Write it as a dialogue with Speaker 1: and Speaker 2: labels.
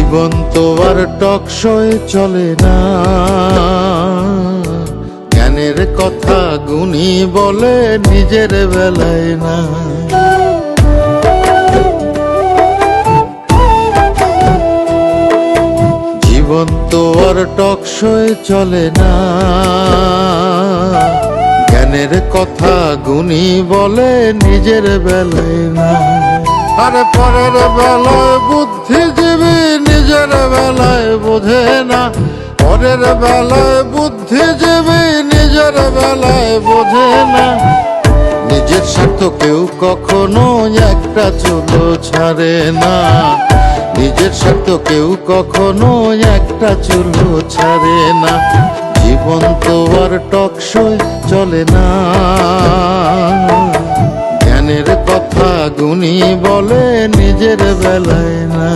Speaker 1: জীবন তো আর টকশোয় চলে না, জ্ঞানের কথা গুণী বলে নিজের বেলায় না। জীবন তো আর টকশোয় চলে না, জ্ঞানের কথা গুণী বলে নিজের বেলায় না। আরে পরের বেলায় বুদ্ধিজীবী নিজের বেলায় বোঝে না, পরের বেলায় বুদ্ধিজীবী নিজের বেলায় বোঝে না। নিজের স্বার্থ কেউ কখনো একটা চুলো ছাড়ে না, নিজের স্বার্থ কেউ কখনো একটা চুলো ছাড়ে না। জীবন তো আর টকশোয় চলে না, জ্ঞানের কথা গুণী বলে নিজের বেলায় না।